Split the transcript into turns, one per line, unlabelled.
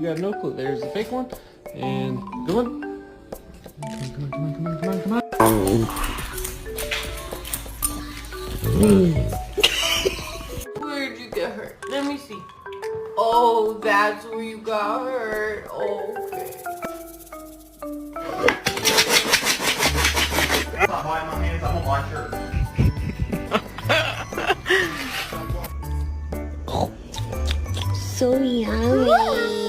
got no clue. There's the fake one. And good one. Come on.
Where'd you get hurt? Let me see. Oh, that's where you got hurt. Okay.
I'm not buying my hands, I'm gonna buy shirts.
So yummy.